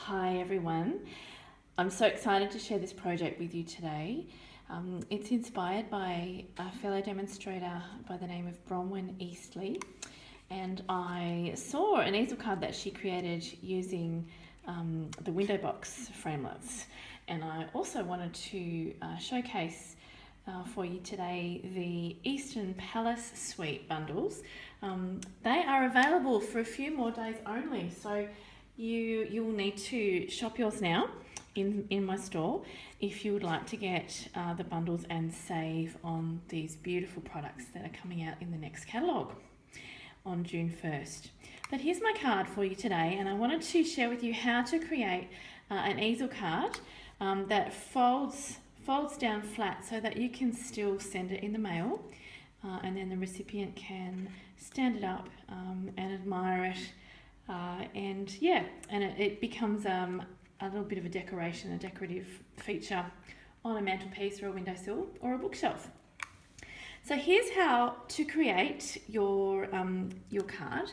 Hi everyone. I'm so excited to share this project with you today. It's inspired by a fellow demonstrator by the name of Bronwyn Eastley, and I saw an easel card that she created using the window box framelits, and I also wanted to showcase for you today the Eastern Palace Suite bundles. They are available for a few more days only, so you will need to shop yours now in my store if you would like to get the bundles and save on these beautiful products that are coming out in the next catalogue on June 1st. But here's my card for you today, and I wanted to share with you how to create an easel card that folds down flat so that you can still send it in the mail, and then the recipient can stand it up and admire it, and it becomes a little bit of a decoration, a decorative feature on a mantelpiece or a windowsill or a bookshelf. So here's how to create your card.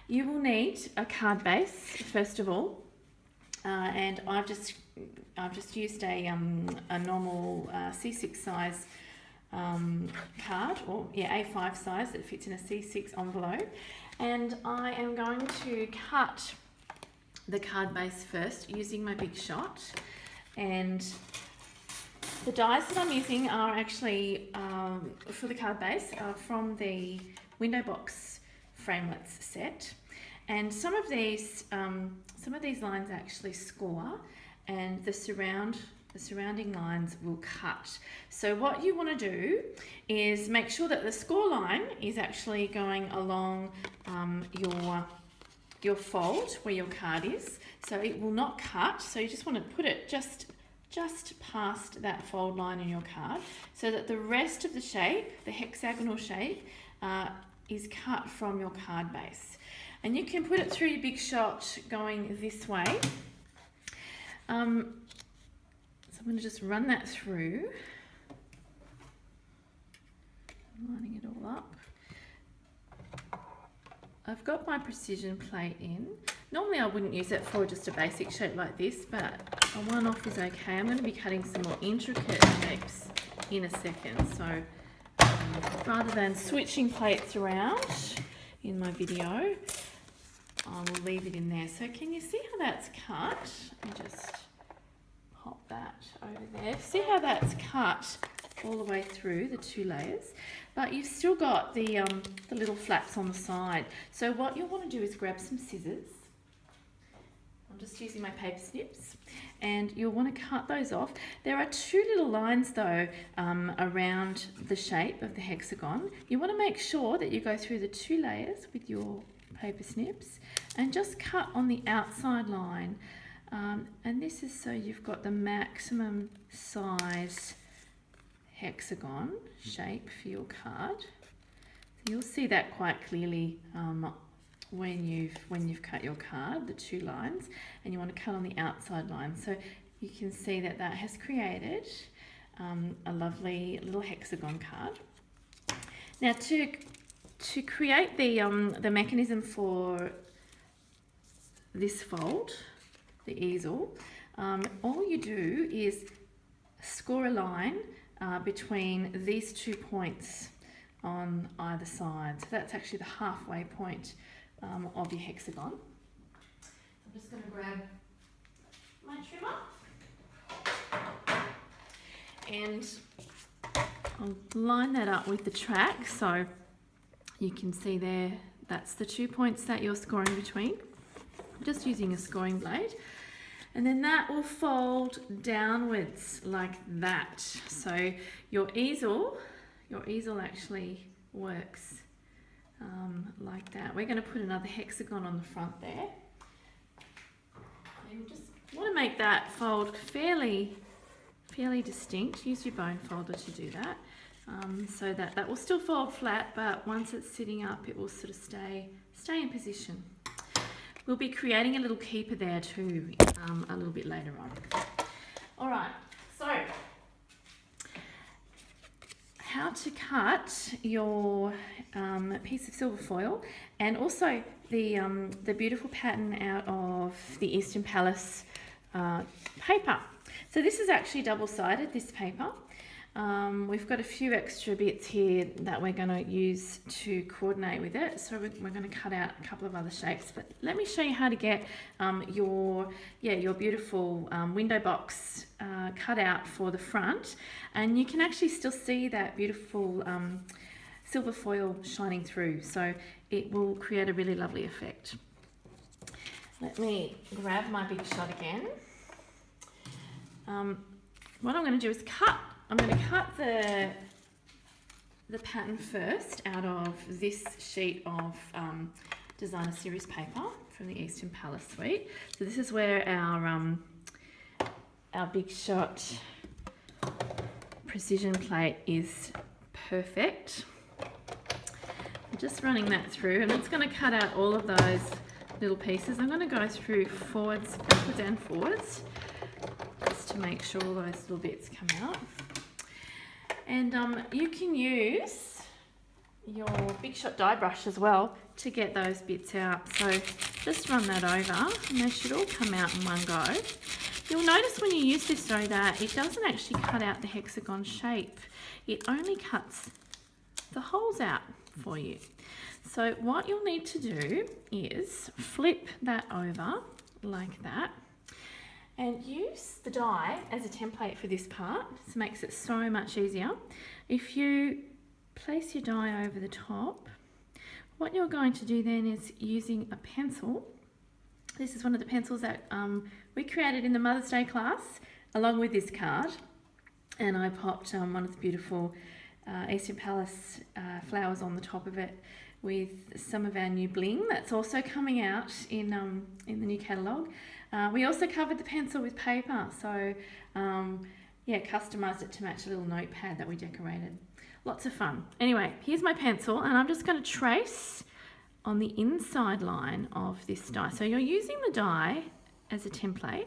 You will need a card base first of all, and I've just used a normal C6 size card, or A5 size that fits in a C6 envelope, and I am going to cut the card base first using my Big Shot, and the dies that I'm using are actually for the card base from the window box Framelits set, and some of these lines actually score, and the surrounding lines will cut. So what you want to do is make sure that the score line is actually going along your fold where your card is, so it will not cut. So you just want to put it just past that fold line in your card, so that the rest of the shape, the hexagonal shape, is cut from your card base. And you can put it through your Big Shot going this way. So I'm going to just run that through, lining it all up. I've got my precision plate in. Normally I wouldn't use it for just a basic shape like this, but a one-off is okay. I'm going to be cutting some more intricate shapes in a second, so rather than switching plates around in my video, I will leave it in there. So can you see how that's cut? Let me just pop that over there. See how that's cut all the way through the two layers, but you've still got the little flaps on the side. So what you'll want to do is grab some scissors. I'm just using my paper snips, and you'll want to cut those off. There are two little lines though around the shape of the hexagon. You want to make sure that you go through the two layers with your paper snips and just cut on the outside line, and this is so you've got the maximum size hexagon shape for your card. So you'll see that quite clearly when you've cut your card, the two lines, and you want to cut on the outside line. So you can see that has created a lovely little hexagon card. Now to create the mechanism for this fold, the easel, all you do is score a line between these 2 points on either side. So that's actually the halfway point of your hexagon. I'm just going to grab my trimmer and I'll line that up with the track, so you can see there that's the 2 points that you're scoring between. I'm just using a scoring blade, and then that will fold downwards like that. So your easel actually works like that. We're going to put another hexagon on the front there, and just want to make that fold fairly distinct. Use your bone folder to do that, so that will still fold flat, but once it's sitting up, it will sort of stay in position. We'll be creating a little keeper there too a little bit later on. All right, so how to cut your piece of silver foil, and also the beautiful pattern out of the Eastern Palace paper. So this is actually double-sided, this paper. We've got a few extra bits here that we're going to use to coordinate with it. So we're going to cut out a couple of other shapes. But let me show you how to get your beautiful window box cut out for the front. And you can actually still see that beautiful silver foil shining through. So it will create a really lovely effect. Let me grab my big shot again. What I'm going to do is I'm going to cut the pattern first out of this sheet of designer series paper from the Eastern Palace suite. So this is where our big shot precision plate is perfect. I'm just running that through, and it's going to cut out all of those little pieces. I'm going to go through backwards and forwards, just to make sure all those little bits come out. And you can use your Big Shot die brush as well to get those bits out. So just run that over and they should all come out in one go. You'll notice when you use this though that it doesn't actually cut out the hexagon shape. It only cuts the holes out for you. So what you'll need to do is flip that over like that and use the die as a template for this part. This makes it so much easier. If you place your die over the top, what you're going to do then is using a pencil. This is one of the pencils that we created in the Mother's Day class along with this card, and I popped one of the beautiful Eastern Palace flowers on the top of it with some of our new bling that's also coming out in the new catalogue. We also covered the pencil with paper, so yeah, customised it to match a little notepad that we decorated. Lots of fun. Anyway, here's my pencil, and I'm just going to trace on the inside line of this die. So you're using the die as a template.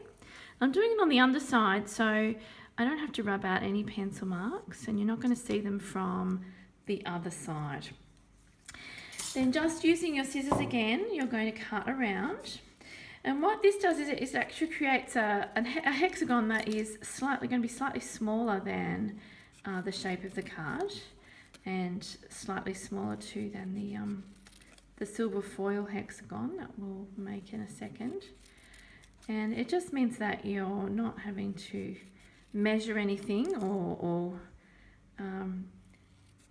I'm doing it on the underside, so I don't have to rub out any pencil marks, and you're not going to see them from the other side. Then just using your scissors again, you're going to cut around. And what this does is it actually creates a hexagon that is going to be slightly smaller than the shape of the card, and slightly smaller too than the silver foil hexagon that we'll make in a second. And it just means that you're not having to measure anything or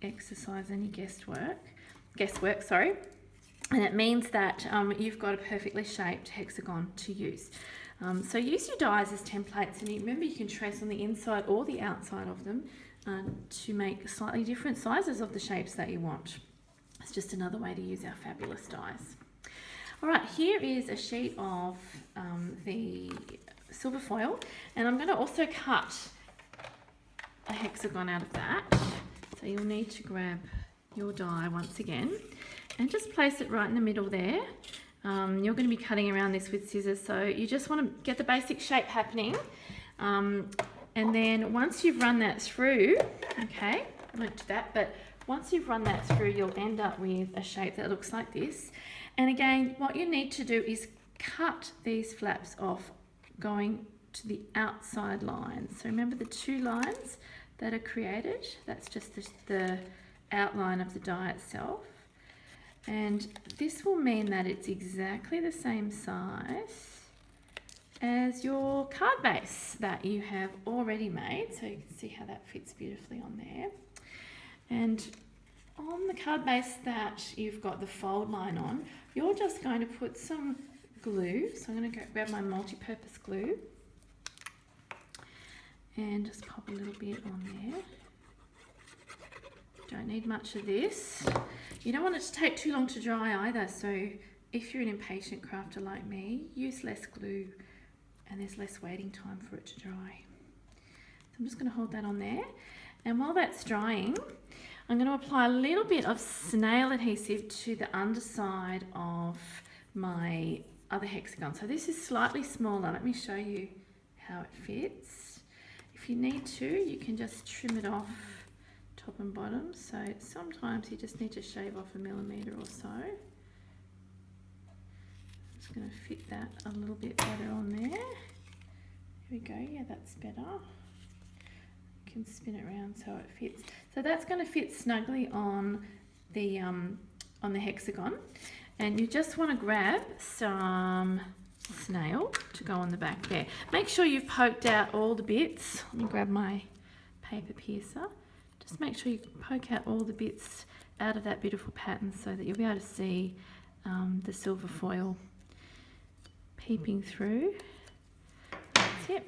exercise any guesswork, sorry. And it means that you've got a perfectly shaped hexagon to use. So use your dies as templates, and remember you can trace on the inside or the outside of them to make slightly different sizes of the shapes that you want. It's just another way to use our fabulous dies. All right, here is a sheet of the silver foil, and I'm going to also cut a hexagon out of that. So you'll need to grab your die once again and just place it right in the middle there. You're going to be cutting around this with scissors, so you just want to get the basic shape happening. And then once you've run that through, okay, I won't do that, but once you've run that through, you'll end up with a shape that looks like this. And again, what you need to do is cut these flaps off going to the outside lines. So remember the two lines that are created, that's just the outline of the die itself. And this will mean that it's exactly the same size as your card base that you have already made. So you can see how that fits beautifully on there. And on the card base that you've got the fold line on, you're just going to put some glue. So I'm going to grab my multi-purpose glue and just pop a little bit on there. Don't need much of this. You don't want it to take too long to dry either, so if you're an impatient crafter like me, use less glue and there's less waiting time for it to dry. So I'm just going to hold that on there, and while that's drying, I'm going to apply a little bit of snail adhesive to the underside of my other hexagon. So this is slightly smaller. Let me show you how it fits. If you need to, you can just trim it off top and bottom, so sometimes you just need to shave off 1 millimetre or so. I'm just going to fit that a little bit better on there. we go. Yeah, that's better. You can spin it around so it fits. So that's going to fit snugly on the hexagon, and you just want to grab some snail to go on the back there. Make sure you've poked out all the bits. Let me grab my paper piercer. Just make sure you poke out all the bits out of that beautiful pattern so that you'll be able to see the silver foil peeping through. That's it.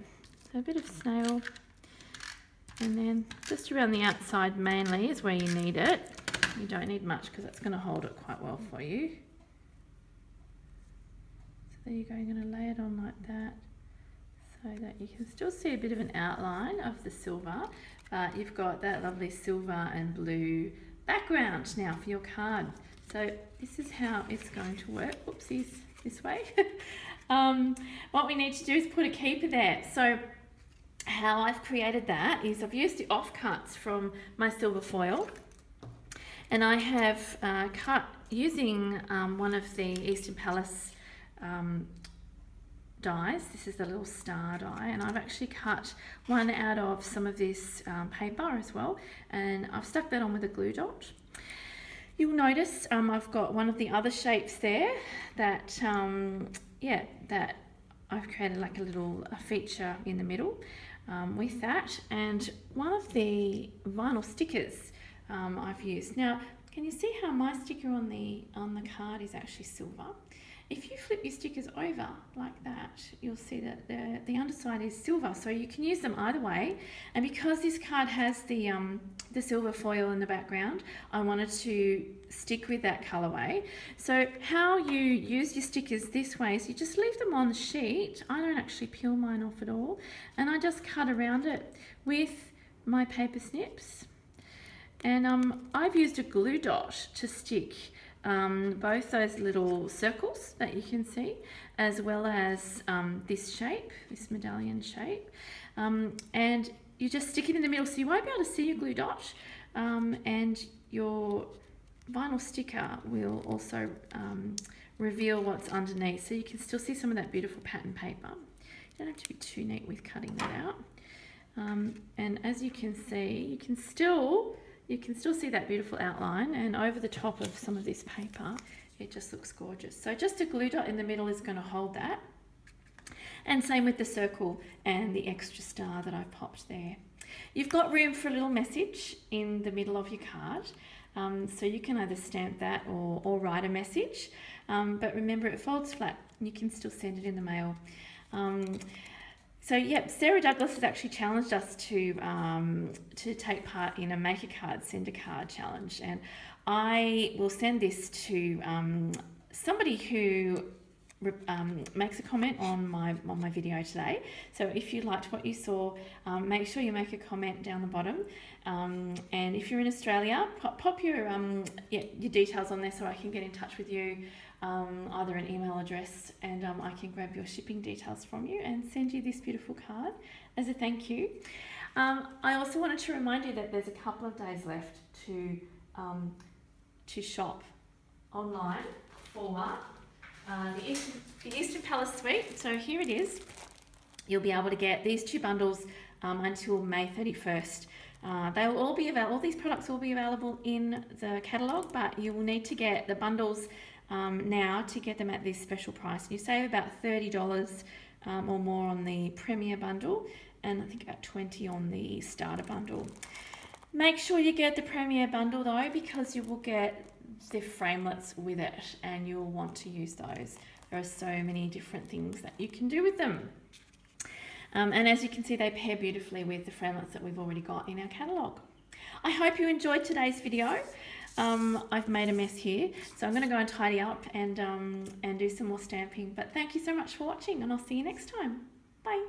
So a bit of snail, and then just around the outside mainly is where you need it. You don't need much because that's going to hold it quite well for you. So there you go, you're going to lay it on like that so that you can still see a bit of an outline of the silver, but you've got that lovely silver and blue background now for your card. So this is how it's going to work. Whoopsies, this way. What we need to do is put a keeper there. So how I've created that is I've used the offcuts from my silver foil, and I have cut using one of the Eastern Palace dies. This is the little star die, and I've actually cut one out of some of this paper as well, and I've stuck that on with a glue dot. You'll notice I've got one of the other shapes there that that I've created like a little feature in the middle with that, and one of the vinyl stickers I've used. Now, can you see how my sticker on the card is actually silver? If you flip your stickers over like that, you'll see that the underside is silver, so you can use them either way. And because this card has the silver foil in the background, I wanted to stick with that colorway. So how you use your stickers this way is you just leave them on the sheet. I don't actually peel mine off at all, and I just cut around it with my paper snips. And I've used a glue dot to stick both those little circles that you can see, as well as this shape, this medallion shape, and you just stick it in the middle so you won't be able to see your glue dot, and your vinyl sticker will also reveal what's underneath, so you can still see some of that beautiful pattern paper. You don't have to be too neat with cutting that out, and as you can see, you can still see that beautiful outline, and over the top of some of this paper, it just looks gorgeous. So just a glue dot in the middle is going to hold that. And same with the circle and the extra star that I've popped there. You've got room for a little message in the middle of your card. So you can either stamp that or write a message. But remember, it folds flat. You can still send it in the mail. So yep, Sarah Douglas has actually challenged us to take part in a Make a Card, Send a Card challenge, and I will send this to somebody who makes a comment on my video today. So if you liked what you saw, make sure you make a comment down the bottom, and if you're in Australia, pop your details on there so I can get in touch with you. Either an email address, and I can grab your shipping details from you and send you this beautiful card as a thank you. I also wanted to remind you that there's a couple of days left to shop online for the Eastern Palace Suite. So here it is. You'll be able to get these two bundles until May 31st. They will all be available. All these products will be available in the catalogue, but you will need to get the bundles now to get them at this special price. You save about $30 or more on the Premier bundle, and I think about $20 on the Starter bundle. Make sure you get the Premier bundle though, because you will get the Framelits with it, and you'll want to use those. There are so many different things that you can do with them. And as you can see, they pair beautifully with the Framelits that we've already got in our catalogue. I hope you enjoyed today's video. I've made a mess here, so I'm going to go and tidy up and do some more stamping. But thank you so much for watching, and I'll see you next time.